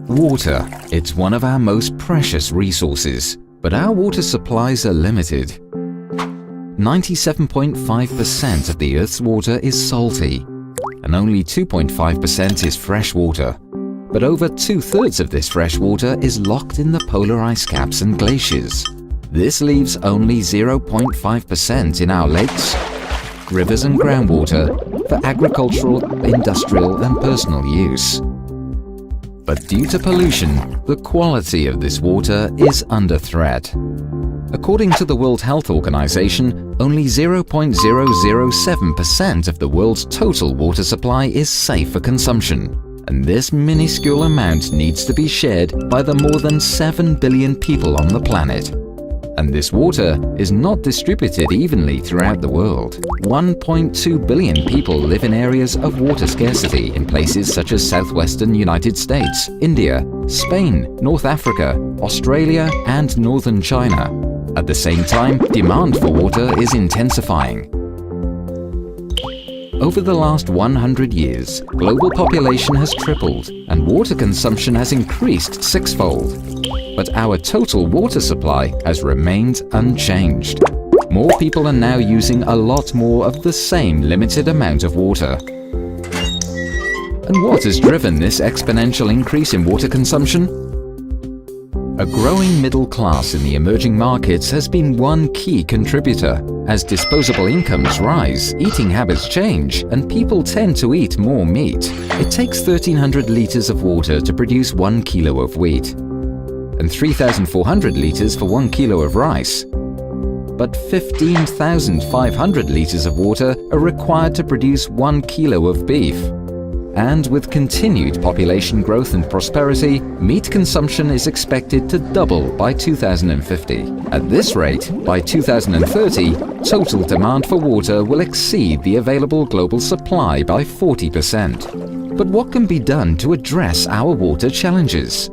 Water. It's one of our most precious resources, but our water supplies are limited. 97.5% of the Earth's water is salty, and only 2.5% is fresh water. But over 2/3 of this fresh water is locked in the polar ice caps and glaciers. This leaves only 0.5% in our lakes, rivers and groundwater for agricultural, industrial and personal use. But due to pollution, the quality of this water is under threat. According to the World Health Organization, only 0.007% of the world's total water supply is safe for consumption, and this minuscule amount needs to be shared by the more than 7 billion people on the planet. And this water is not distributed evenly throughout the world. 1.2 billion people live in areas of water scarcity in places such as southwestern United States, India, Spain, North Africa, Australia and northern China. At the same time, demand for water is intensifying. Over the last 100 years, global population has tripled and water consumption has increased sixfold. But our total water supply has remained unchanged. More people are now using a lot more of the same limited amount of water. And what has driven this exponential increase in water consumption? A growing middle class in the emerging markets has been one key contributor. As disposable incomes rise, eating habits change, and people tend to eat more meat. It takes 1,300 liters of water to produce 1 kilo of wheat, and 3,400 liters for 1 kilo of rice. But 15,500 liters of water are required to produce 1 kilo of beef. And with continued population growth and prosperity, meat consumption is expected to double by 2050. At this rate, by 2030, total demand for water will exceed the available global supply by 40%. But what can be done to address our water challenges?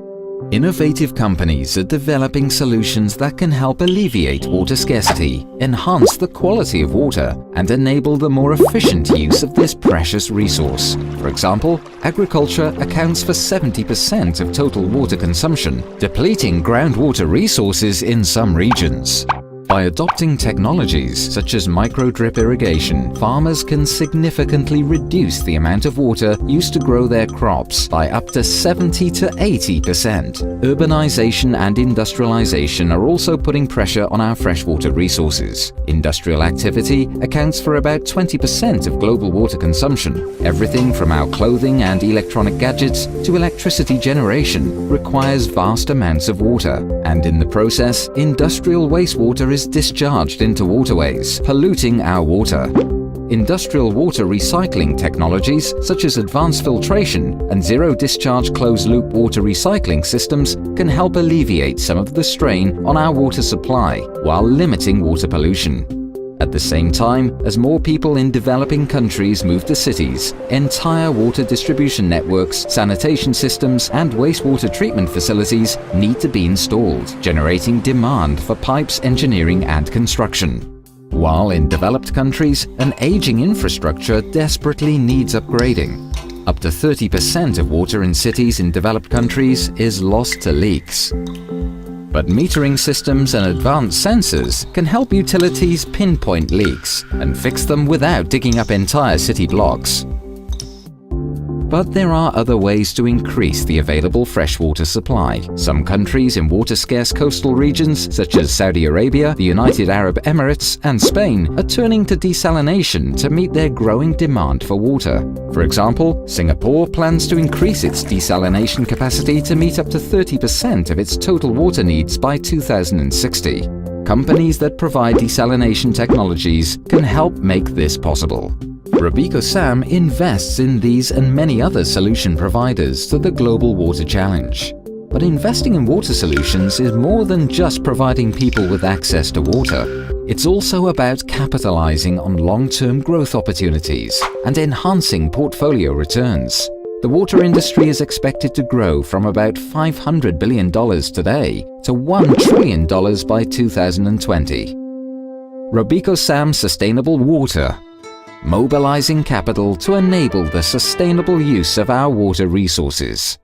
Innovative companies are developing solutions that can help alleviate water scarcity, enhance the quality of water, and enable the more efficient use of this precious resource. For example, agriculture accounts for 70% of total water consumption, depleting groundwater resources in some regions. By adopting technologies such as micro-drip irrigation, farmers can significantly reduce the amount of water used to grow their crops by up to 70 to 80%. Urbanization and industrialization are also putting pressure on our freshwater resources. Industrial activity accounts for about 20% of global water consumption. Everything from our clothing and electronic gadgets to electricity generation requires vast amounts of water, and in the process, industrial wastewater is discharged into waterways, polluting our water. Industrial water recycling technologies such as advanced filtration and zero-discharge closed-loop water recycling systems can help alleviate some of the strain on our water supply while limiting water pollution. At the same time, as more people in developing countries move to cities, entire water distribution networks, sanitation systems, and wastewater treatment facilities need to be installed, generating demand for pipes, engineering, and construction. While in developed countries, an aging infrastructure desperately needs upgrading. Up to 30% of water in cities in developed countries is lost to leaks. But metering systems and advanced sensors can help utilities pinpoint leaks and fix them without digging up entire city blocks. But there are other ways to increase the available freshwater supply. Some countries in water-scarce coastal regions, such as Saudi Arabia, the United Arab Emirates, and Spain, are turning to desalination to meet their growing demand for water. For example, Singapore plans to increase its desalination capacity to meet up to 30% of its total water needs by 2060. Companies that provide desalination technologies can help make this possible. Robeco Sam invests in these and many other solution providers to the global water challenge. But investing in water solutions is more than just providing people with access to water. It's also about capitalizing on long-term growth opportunities and enhancing portfolio returns. The water industry is expected to grow from about $500 billion today to $1 trillion by 2020. Robeco Sam Sustainable Water, mobilizing capital to enable the sustainable use of our water resources.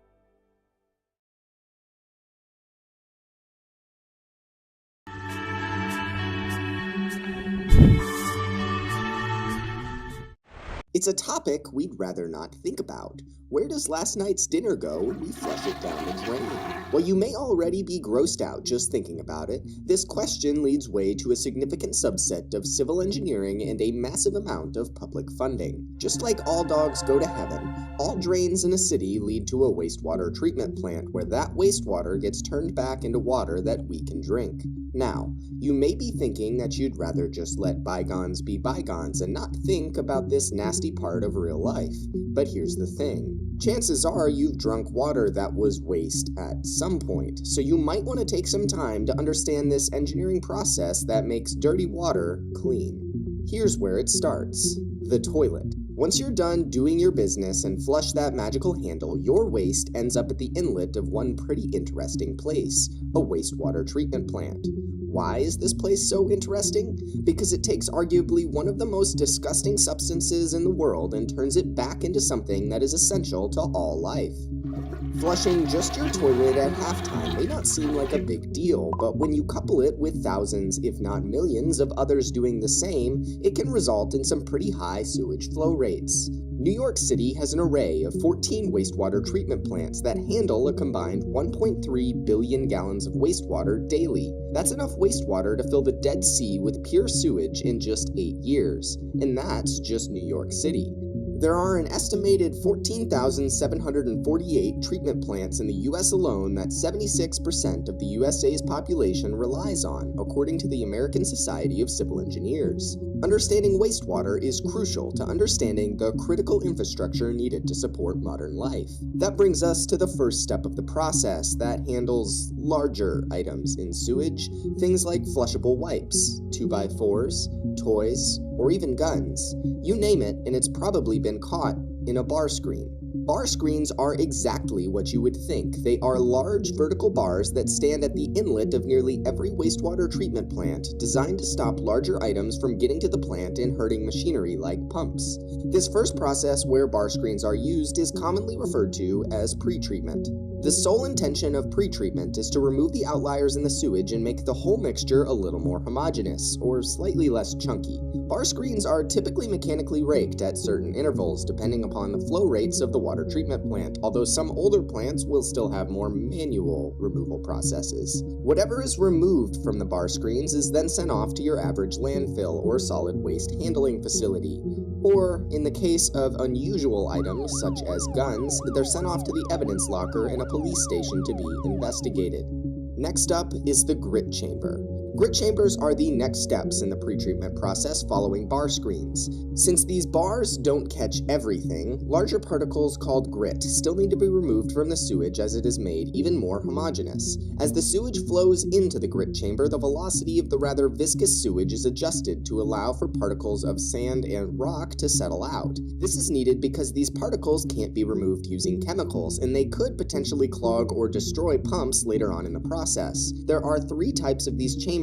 It's a topic we'd rather not think about. Where does last night's dinner go when we flush it down the drain? While you may already be grossed out just thinking about it, this question leads way to a significant subset of civil engineering and a massive amount of public funding. Just like all dogs go to heaven, all drains in a city lead to a wastewater treatment plant where that wastewater gets turned back into water that we can drink. Now, you may be thinking that you'd rather just let bygones be bygones and not think about this nasty part of real life. But here's the thing. Chances are you've drunk water that was waste at some point, so you might want to take some time to understand this engineering process that makes dirty water clean. Here's where it starts. The toilet. Once you're done doing your business and flush that magical handle, your waste ends up at the inlet of one pretty interesting place, a wastewater treatment plant. Why is this place so interesting? Because it takes arguably one of the most disgusting substances in the world and turns it back into something that is essential to all life. Flushing just your toilet at halftime may not seem like a big deal, but when you couple it with thousands, if not millions, of others doing the same, it can result in some pretty high sewage flow rates. New York City has an array of 14 wastewater treatment plants that handle a combined 1.3 billion gallons of wastewater daily. That's enough wastewater to fill the Dead Sea with pure sewage in just 8 years. And that's just New York City. There are an estimated 14,748 treatment plants in the US alone that 76% of the USA's population relies on, according to the American Society of Civil Engineers. Understanding wastewater is crucial to understanding the critical infrastructure needed to support modern life. That brings us to the first step of the process that handles larger items in sewage, things like flushable wipes, 2x4s, toys, or even guns. You name it, and it's probably been caught in a bar screen. Bar screens are exactly what you would think. They are large vertical bars that stand at the inlet of nearly every wastewater treatment plant, designed to stop larger items from getting to the plant and hurting machinery like pumps. This first process where bar screens are used is commonly referred to as pre-treatment. The sole intention of pre-treatment is to remove the outliers in the sewage and make the whole mixture a little more homogeneous, or slightly less chunky. Bar screens are typically mechanically raked at certain intervals, depending upon the flow rates of the water treatment plant, although some older plants will still have more manual removal processes. Whatever is removed from the bar screens is then sent off to your average landfill or solid waste handling facility. Or, in the case of unusual items, such as guns, they're sent off to the evidence locker in a police station to be investigated. Next up is the grit chamber. Grit chambers are the next steps in the pretreatment process following bar screens. Since these bars don't catch everything, larger particles called grit still need to be removed from the sewage as it is made even more homogeneous. As the sewage flows into the grit chamber, the velocity of the rather viscous sewage is adjusted to allow for particles of sand and rock to settle out. This is needed because these particles can't be removed using chemicals, and they could potentially clog or destroy pumps later on in the process. There are 3 types of these chambers: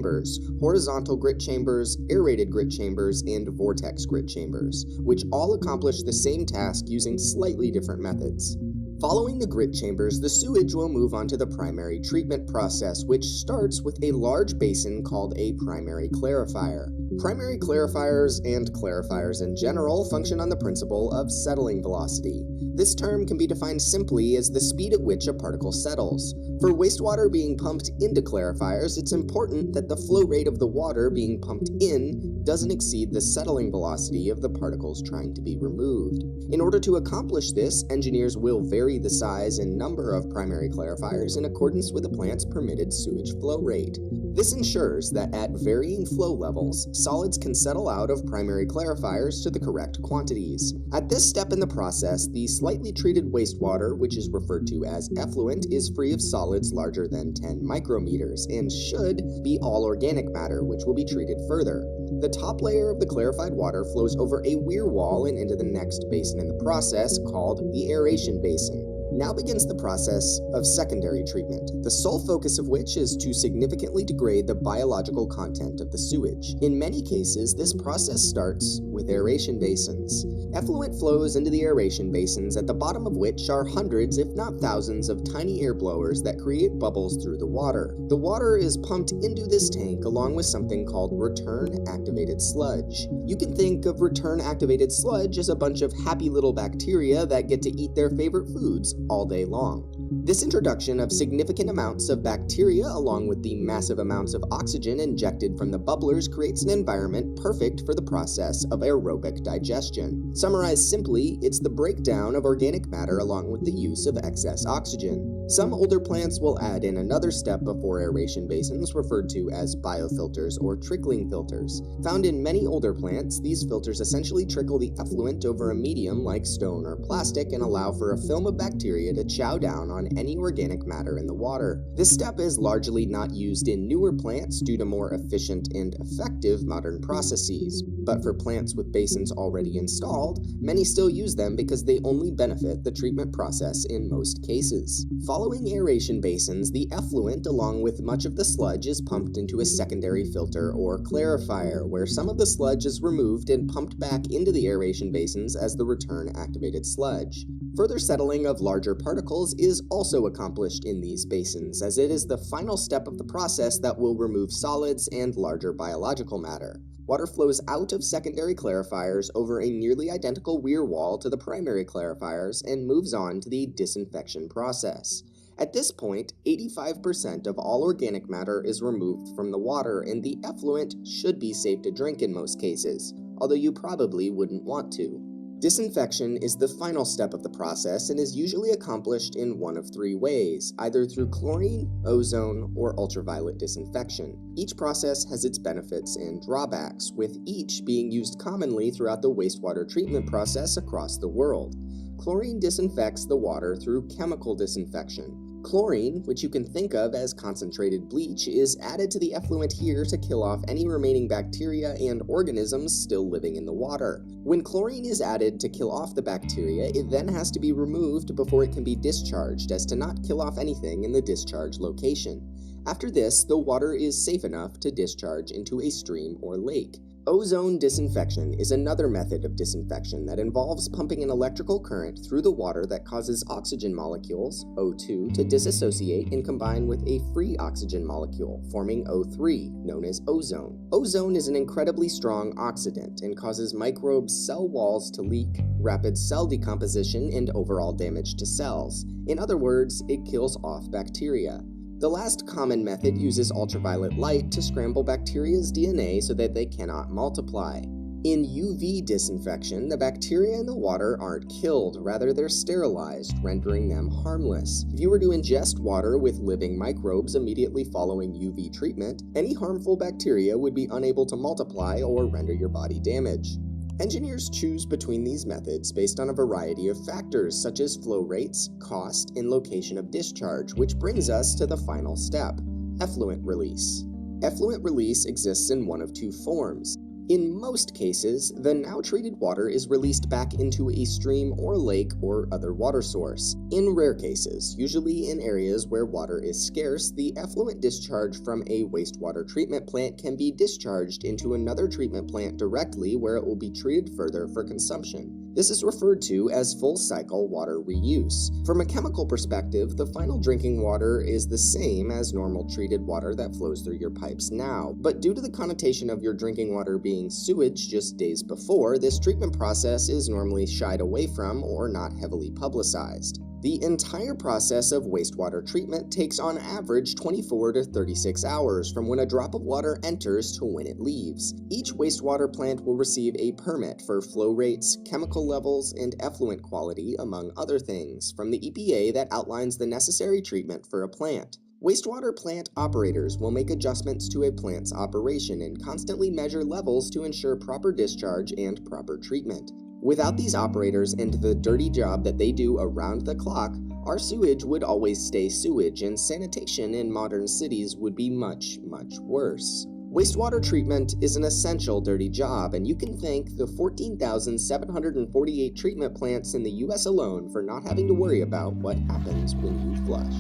horizontal grit chambers, aerated grit chambers, and vortex grit chambers, which all accomplish the same task using slightly different methods. Following the grit chambers, the sewage will move on to the primary treatment process, which starts with a large basin called a primary clarifier. Primary clarifiers and clarifiers in general function on the principle of settling velocity. This term can be defined simply as the speed at which a particle settles. For wastewater being pumped into clarifiers, it's important that the flow rate of the water being pumped in doesn't exceed the settling velocity of the particles trying to be removed. In order to accomplish this, engineers will vary the size and number of primary clarifiers in accordance with the plant's permitted sewage flow rate. This ensures that at varying flow levels, solids can settle out of primary clarifiers to the correct quantities. At this step in the process, the slightly treated wastewater, which is referred to as effluent, is free of solids larger than 10 micrometers and should be all organic matter, which will be treated further. The top layer of the clarified water flows over a weir wall and into the next basin in the process, called the aeration basin. Now begins the process of secondary treatment, the sole focus of which is to significantly degrade the biological content of the sewage. In many cases, this process starts with aeration basins. Effluent flows into the aeration basins, at the bottom of which are hundreds, if not thousands, of tiny air blowers that create bubbles through the water. The water is pumped into this tank along with something called return-activated sludge. You can think of return-activated sludge as a bunch of happy little bacteria that get to eat their favorite foods all day long. This introduction of significant amounts of bacteria along with the massive amounts of oxygen injected from the bubblers creates an environment perfect for the process of aerobic digestion. Summarized simply, it's the breakdown of organic matter along with the use of excess oxygen. Some older plants will add in another step before aeration basins referred to as biofilters or trickling filters. Found in many older plants, these filters essentially trickle the effluent over a medium like stone or plastic and allow for a film of bacteria to chow down on any organic matter in the water. This step is largely not used in newer plants due to more efficient and effective modern processes, but for plants with basins already installed, many still use them because they only benefit the treatment process in most cases. Following aeration basins, the effluent along with much of the sludge is pumped into a secondary filter or clarifier, where some of the sludge is removed and pumped back into the aeration basins as the return-activated sludge. Further settling of larger particles is also accomplished in these basins, as it is the final step of the process that will remove solids and larger biological matter. Water flows out of secondary clarifiers over a nearly identical weir wall to the primary clarifiers and moves on to the disinfection process. At this point, 85% of all organic matter is removed from the water, and the effluent should be safe to drink in most cases, although you probably wouldn't want to. Disinfection is the final step of the process and is usually accomplished in one of three ways, either through chlorine, ozone, or ultraviolet disinfection. Each process has its benefits and drawbacks, with each being used commonly throughout the wastewater treatment process across the world. Chlorine disinfects the water through chemical disinfection. Chlorine, which you can think of as concentrated bleach, is added to the effluent here to kill off any remaining bacteria and organisms still living in the water. When chlorine is added to kill off the bacteria, it then has to be removed before it can be discharged, as to not kill off anything in the discharge location. After this, the water is safe enough to discharge into a stream or lake. Ozone disinfection is another method of disinfection that involves pumping an electrical current through the water that causes oxygen molecules, O2, to disassociate and combine with a free oxygen molecule, forming O3, known as ozone. Ozone is an incredibly strong oxidant and causes microbes' cell walls to leak, rapid cell decomposition, and overall damage to cells. In other words, it kills off bacteria. The last common method uses ultraviolet light to scramble bacteria's DNA so that they cannot multiply. In UV disinfection, the bacteria in the water aren't killed, rather they're sterilized, rendering them harmless. If you were to ingest water with living microbes immediately following UV treatment, any harmful bacteria would be unable to multiply or render your body damage. Engineers choose between these methods based on a variety of factors such as flow rates, cost, and location of discharge, which brings us to the final step, effluent release. Effluent release exists in one of two forms. In most cases, the now treated water is released back into a stream or lake or other water source. In rare cases, usually in areas where water is scarce, the effluent discharge from a wastewater treatment plant can be discharged into another treatment plant directly where it will be treated further for consumption. This is referred to as full-cycle water reuse. From a chemical perspective, the final drinking water is the same as normal treated water that flows through your pipes now, but due to the connotation of your drinking water being sewage just days before, this treatment process is normally shied away from or not heavily publicized. The entire process of wastewater treatment takes on average 24 to 36 hours from when a drop of water enters to when it leaves. Each wastewater plant will receive a permit for flow rates, chemical levels, and effluent quality, among other things, from the EPA that outlines the necessary treatment for a plant. Wastewater plant operators will make adjustments to a plant's operation and constantly measure levels to ensure proper discharge and proper treatment. Without these operators and the dirty job that they do around the clock, our sewage would always stay sewage, and sanitation in modern cities would be much, much worse. Wastewater treatment is an essential dirty job, and you can thank the 14,748 treatment plants in the US alone for not having to worry about what happens when you flush.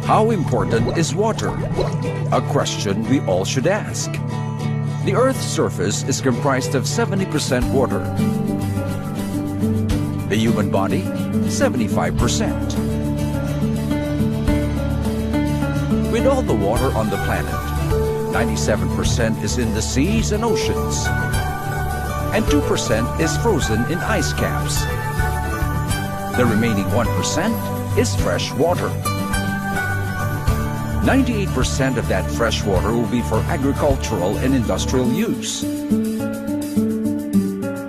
How important is water? A question we all should ask. The Earth's surface is comprised of 70% water. The human body, 75%. With all the water on the planet, 97% is in the seas and oceans, and 2% is frozen in ice caps. The remaining 1% is fresh water. 98% of that fresh water will be for agricultural and industrial use.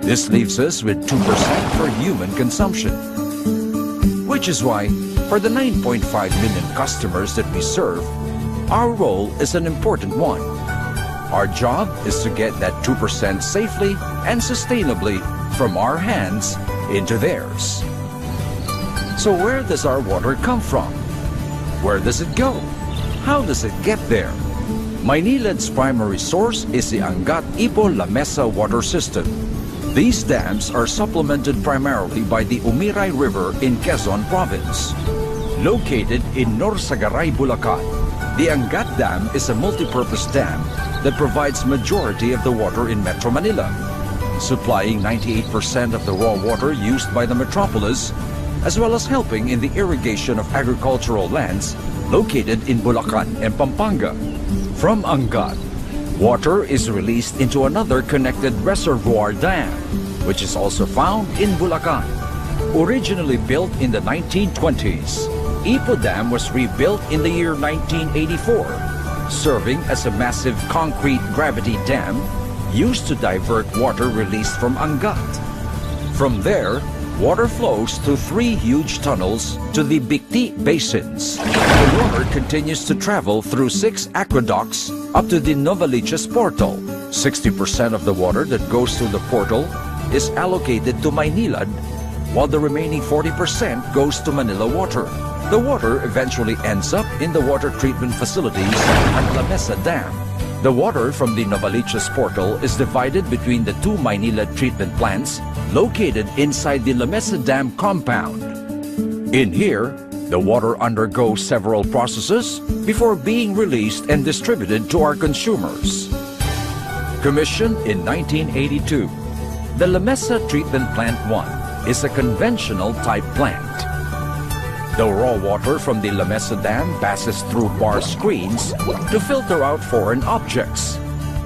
This leaves us with 2% for human consumption. Which is why, for the 9.5 million customers that we serve, our role is an important one. Our job is to get that 2% safely and sustainably from our hands into theirs. So where does our water come from? Where does it go? How does it get there? Maynilad's primary source is the Angat-Ipo-La Mesa water system. These dams are supplemented primarily by the Umiray River in Quezon Province. Located in Norsagaray, Bulacan, the Angat Dam is a multi-purpose dam that provides majority of the water in Metro Manila, supplying 98% of the raw water used by the metropolis, as well as helping in the irrigation of agricultural lands located in Bulacan and Pampanga. From Angat, water is released into another connected reservoir dam, which is also found in Bulacan. Originally built in the 1920s, Ipo Dam was rebuilt in the year 1984, serving as a massive concrete gravity dam used to divert water released from Angat. From there, water flows through 3 huge tunnels to the Bikti basins. The water continues to travel through 6 aqueducts up to the Novaliches portal. 60% of the water that goes through the portal is allocated to Maynilad, while the remaining 40% goes to Manila Water. The water eventually ends up in the water treatment facilities at La Mesa Dam. The water from the Novaliches portal is divided between the 2 Maynilad treatment plants located inside the La Mesa Dam compound. In here, the water undergoes several processes before being released and distributed to our consumers. Commissioned in 1982, the La Mesa Treatment Plant 1 is a conventional type plant. The raw water from the La Mesa Dam passes through bar screens to filter out foreign objects.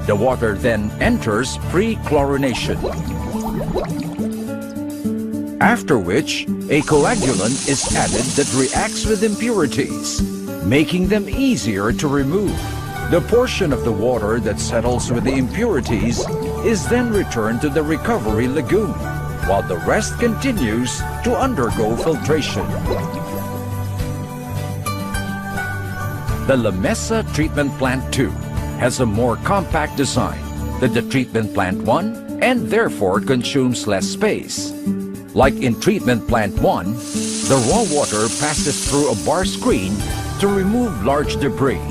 The water then enters pre-chlorination, after which a coagulant is added that reacts with impurities, making them easier to remove. The portion of the water that settles with the impurities is then returned to the recovery lagoon, while the rest continues to undergo filtration. The La Mesa Treatment Plant 2 has a more compact design than the Treatment Plant 1 and therefore consumes less space. Like in Treatment Plant 1, the raw water passes through a bar screen to remove large debris.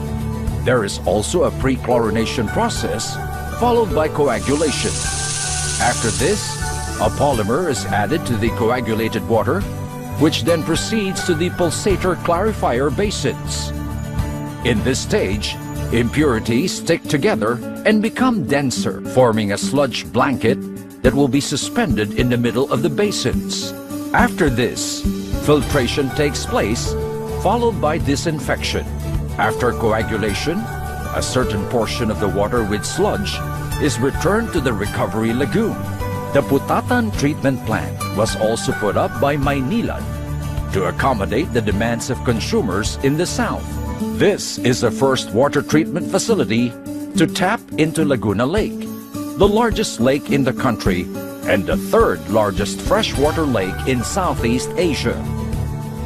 There is also a pre-chlorination process, followed by coagulation. After this, a polymer is added to the coagulated water, which then proceeds to the pulsator clarifier basins. In this stage, impurities stick together and become denser, forming a sludge blanket that will be suspended in the middle of the basins. After this, filtration takes place, followed by disinfection. After coagulation, a certain portion of the water with sludge is returned to the recovery lagoon. The Putatan treatment plant was also put up by Maynilad. to accommodate the demands of consumers in the South. This is the first water treatment facility to tap into Laguna Lake, the largest lake in the country and the third largest freshwater lake in Southeast Asia.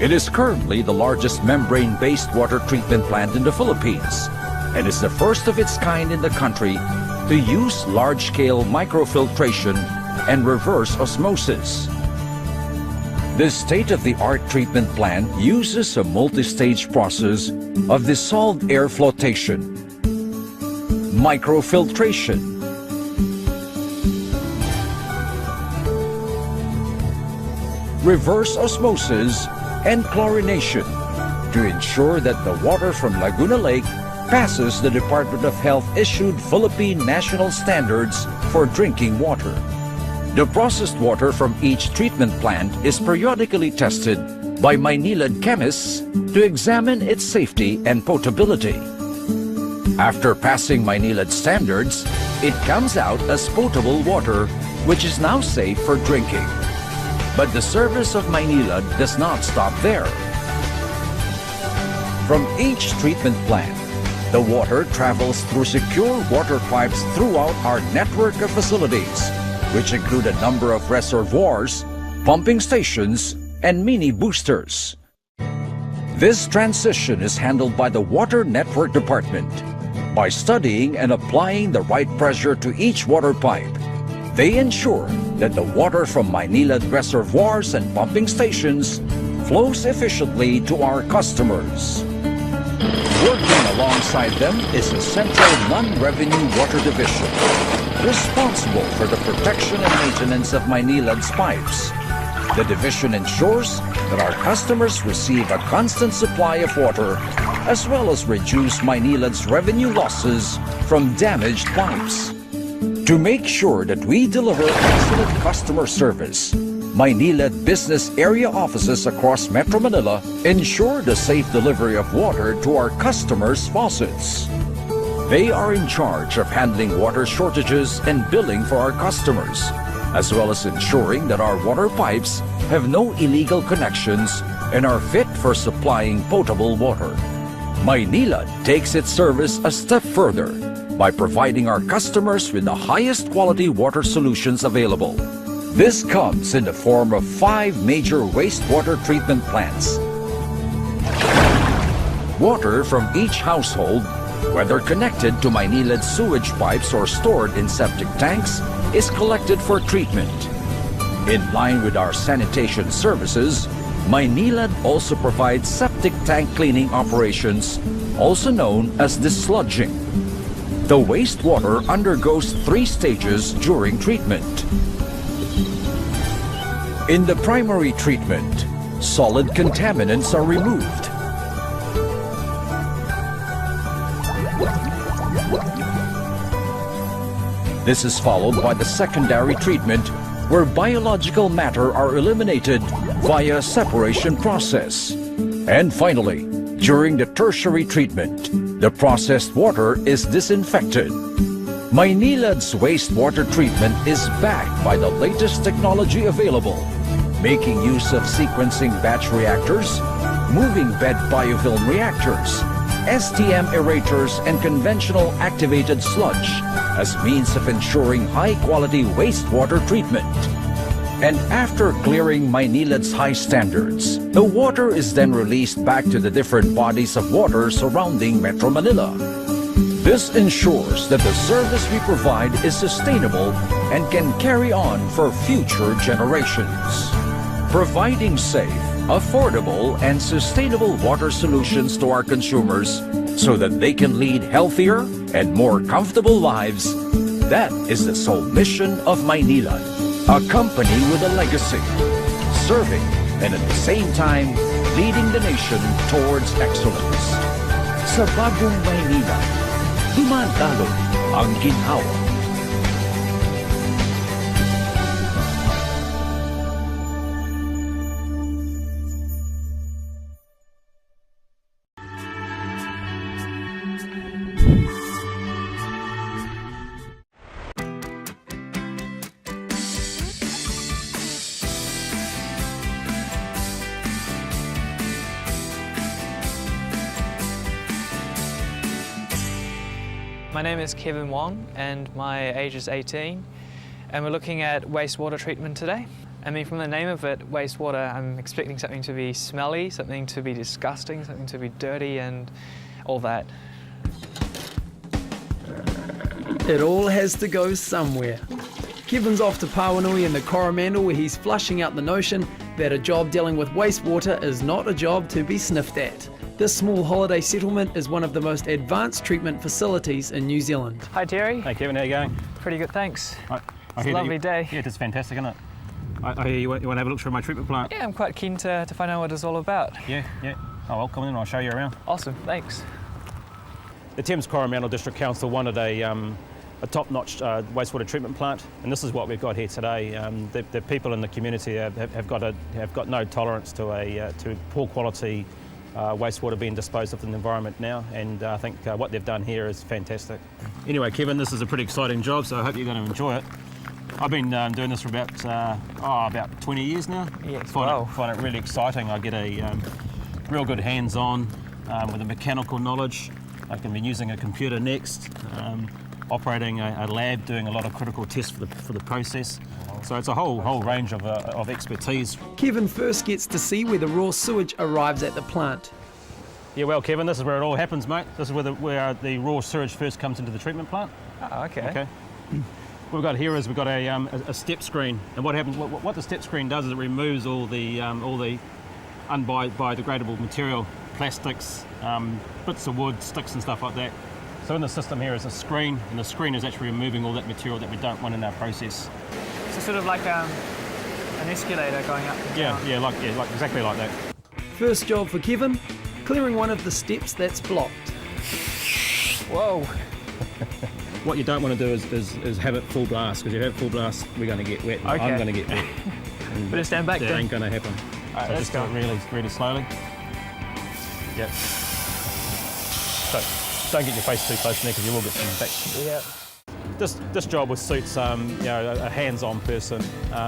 It is currently the largest membrane-based water treatment plant in the Philippines and is the first of its kind in the country to use large-scale microfiltration and reverse osmosis. This state-of-the-art treatment plant uses a multi-stage process of dissolved air flotation, microfiltration, reverse osmosis, and chlorination to ensure that the water from Laguna Lake passes the Department of Health-issued Philippine national standards for drinking water. The processed water from each treatment plant is periodically tested by Maynilad chemists to examine its safety and potability. After passing Maynilad standards, it comes out as potable water, which is now safe for drinking. But the service of Maynilad does not stop there. From each treatment plant, the water travels through secure water pipes throughout our network of facilities, which include a number of reservoirs, pumping stations, and mini boosters. This transition is handled by the Water Network Department. By studying and applying the right pressure to each water pipe, they ensure that the water from Maynilad reservoirs and pumping stations flows efficiently to our customers. Working alongside them is the Central Non-Revenue Water Division, responsible for the protection and maintenance of Maynilad's pipes. The division ensures that our customers receive a constant supply of water, as well as reduce Maynilad's revenue losses from damaged pipes. To make sure that we deliver excellent customer service, Maynilad business area offices across Metro Manila ensure the safe delivery of water to our customers' faucets. They are in charge of handling water shortages and billing for our customers, as well as ensuring that our water pipes have no illegal connections and are fit for supplying potable water. Maynilad takes its service a step further by providing our customers with the highest quality water solutions available. This comes in the form of 5 major wastewater treatment plants. Water from each household, whether connected to Maynilad sewage pipes or stored in septic tanks, is collected for treatment. In line with our sanitation services, Maynilad also provides septic tank cleaning operations, also known as desludging. The wastewater undergoes 3 stages during treatment. In the primary treatment, solid contaminants are removed. This is followed by the secondary treatment, where biological matter are eliminated via separation process. And finally, during the tertiary treatment, the processed water is disinfected. Maynilad's wastewater treatment is backed by the latest technology available, making use of sequencing batch reactors, moving bed biofilm reactors, STM aerators, and conventional activated sludge as means of ensuring high-quality wastewater treatment. And after clearing Maynilad's high standards, the water is then released back to the different bodies of water surrounding Metro Manila. This ensures that the service we provide is sustainable and can carry on for future generations. Providing safe, affordable, and sustainable water solutions to our consumers so that they can lead healthier and more comfortable lives, that is the sole mission of Maynilad, a company with a legacy, serving and at the same time leading the nation towards excellence. Sa bagong Maynilad, dumandalo ang ginhawa. My name is Kevin Wong and my age is 18, and we're looking at wastewater treatment today. I mean, from the name of it, wastewater, I'm expecting something to be smelly, something to be disgusting, something to be dirty and all that. It all has to go somewhere. Kevin's off to Pawanui in the Coromandel, where he's flushing out the notion that a job dealing with wastewater is not a job to be sniffed at. This small holiday settlement is one of the most advanced treatment facilities in New Zealand. Hi Terry. Hey Kevin, how you going? Pretty good, thanks. It's a lovely day. Yeah, it's fantastic, isn't it? I hear you want to have a look through my treatment plant? Yeah, I'm quite keen to find out what it's all about. Yeah. Oh well, come in and I'll show you around. Awesome, thanks. The Thames Coromandel District Council wanted a top-notch wastewater treatment plant, and this is what we've got here today. The people in the community have got no tolerance to poor quality wastewater being disposed of in the environment now, and I think what they've done here is fantastic. Anyway, Kevin, this is a pretty exciting job, so I hope you're going to enjoy it. I've been doing this for about 20 years now. Yes, Find it really exciting. I get a real good hands-on with the mechanical knowledge. I can be using a computer next, operating a lab, doing a lot of critical tests for the process. So it's a whole range of expertise. Kevin first gets to see where the raw sewage arrives at the plant. Yeah, well, Kevin, this is where it all happens, mate. This is where the raw sewage first comes into the treatment plant. Oh, okay. What we've got here is we've got a step screen, and what happens? What the step screen does is it removes all the unbiodegradable material, plastics, bits of wood, sticks, and stuff like that. So in the system here is a screen, and the screen is actually removing all that material that we don't want in our process. So sort of like an escalator going up and down. Yeah, like exactly like that. First job for Kevin, clearing one of the steps that's blocked. Whoa. What you don't want to do is have it full blast, because if you have it full blast, we're going to get wet. Okay. I'm going to get wet. Better stand back That then. ain't going to happen. All right, So let's just do go. it really, really slowly. Yep. So don't get your face too close there, because you will get some infection. Yeah. This job would suit a hands-on person,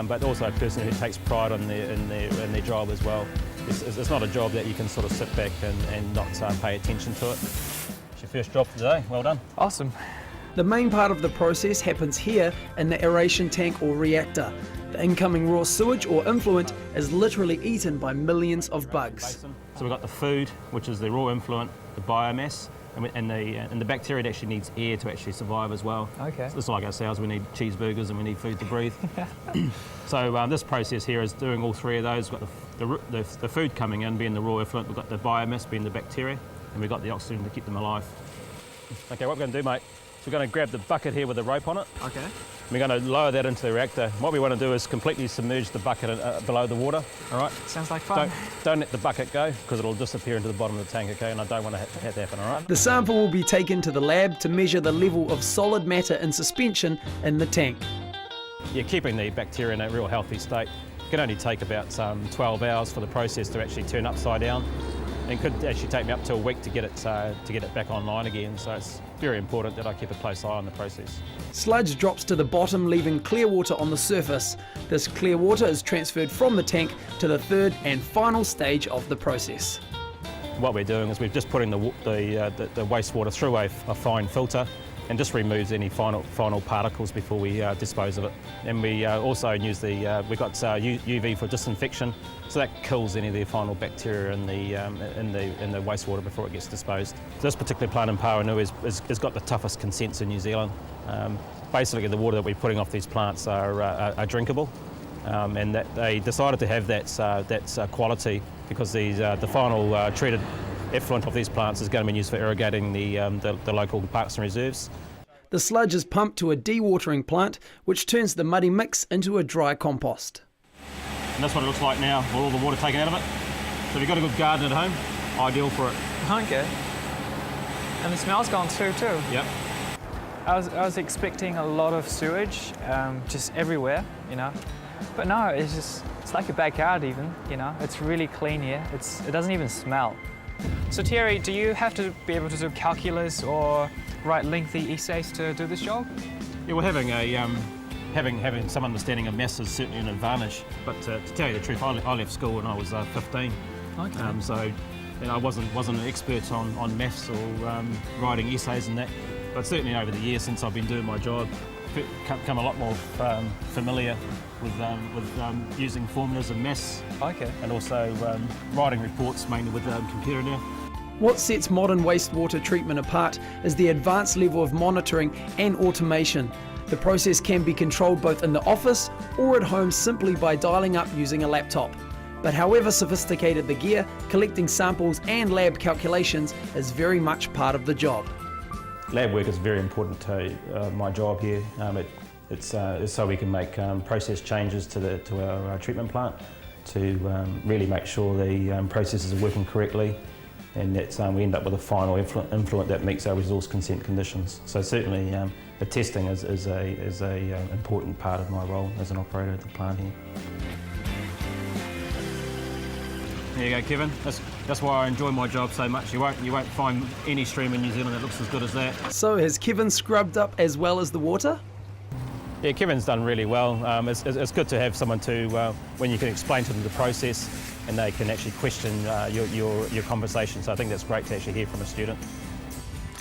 but also a person who takes pride in their job as well. It's not a job that you can sort of sit back and not pay attention to it. It's your first job for today. Well done. Awesome. The main part of the process happens here in the aeration tank or reactor. The incoming raw sewage or influent is literally eaten by millions of bugs. So we've got the food, which is the raw influent, the biomass, and the bacteria that actually needs air to actually survive as well. Okay. So it's like ourselves, we need cheeseburgers and we need food to breathe. So this process here is doing all three of those. We've got the food coming in being the raw effluent, we've got the biomass being the bacteria, and we've got the oxygen to keep them alive. Okay, what we're going to do, mate, is we're going to grab the bucket here with the rope on it. Okay. We're going to lower that into the reactor. What we want to do is completely submerge the bucket below the water, all right? Sounds like fun. Don't let the bucket go, because it'll disappear into the bottom of the tank, okay? And I don't want that to happen, all right? The sample will be taken to the lab to measure the level of solid matter in suspension in the tank. Yeah, keeping the bacteria in a real healthy state can only take about 12 hours for the process to actually turn upside down. And could actually take me up to a week to get it back online again. So it's very important that I keep a close eye on the process. Sludge drops to the bottom, leaving clear water on the surface. This clear water is transferred from the tank to the third and final stage of the process. What we're doing is we're just putting the wastewater through a fine filter, and just removes any final particles before we dispose of it. And we also use we've got UV for disinfection, so that kills any of the final bacteria in the wastewater before it gets disposed. This particular plant in Pawanui has got the toughest consents in New Zealand. Basically, the water that we're putting off these plants are drinkable, and that they decided to have that quality because the final treated effluent of these plants is going to be used for irrigating the local parks and reserves. The sludge is pumped to a dewatering plant, which turns the muddy mix into a dry compost. And that's what it looks like now, with all the water taken out of it. So if you've got a good garden at home, ideal for it. Okay. And the smell's gone too. Yep. I was expecting a lot of sewage, just everywhere, you know. But no, it's like a backyard even, you know. It's really clean here. It doesn't even smell. So Thierry, do you have to be able to do calculus or write lengthy essays to do this job? Yeah, well, having some understanding of maths is certainly an advantage. But to tell you the truth, I left school when I was 15. Okay. So I wasn't an expert on maths or writing essays and that. But certainly over the years since I've been doing my job, become a lot more familiar with using formulas and maths. Okay. And also writing reports mainly with computer now. What sets modern wastewater treatment apart is the advanced level of monitoring and automation. The process can be controlled both in the office or at home simply by dialing up using a laptop. But however sophisticated the gear, collecting samples and lab calculations is very much part of the job. Lab work is very important to my job here. It's so we can make process changes to our treatment plant to really make sure the processes are working correctly, and that we end up with a final influent that meets our resource consent conditions. So certainly the testing is a important part of my role as an operator at the plant here. There you go, Kevin. That's why I enjoy my job so much. You won't find any stream in New Zealand that looks as good as that. So has Kevin scrubbed up as well as the water? Yeah, Kevin's done really well. It's good to have someone to when you can explain to them the process and they can actually question your conversation. So I think that's great to actually hear from a student.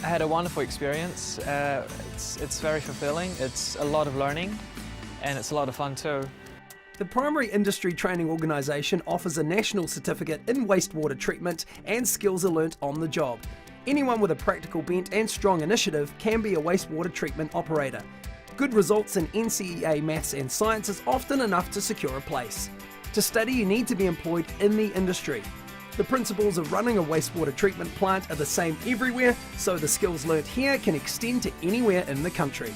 I had a wonderful experience. It's very fulfilling. It's a lot of learning, and it's a lot of fun too. The Primary Industry Training Organisation offers a national certificate in wastewater treatment, and skills are learnt on the job. Anyone with a practical bent and strong initiative can be a wastewater treatment operator. Good results in NCEA maths and science is often enough to secure a place. To study, you need to be employed in the industry. The principles of running a wastewater treatment plant are the same everywhere, so the skills learnt here can extend to anywhere in the country.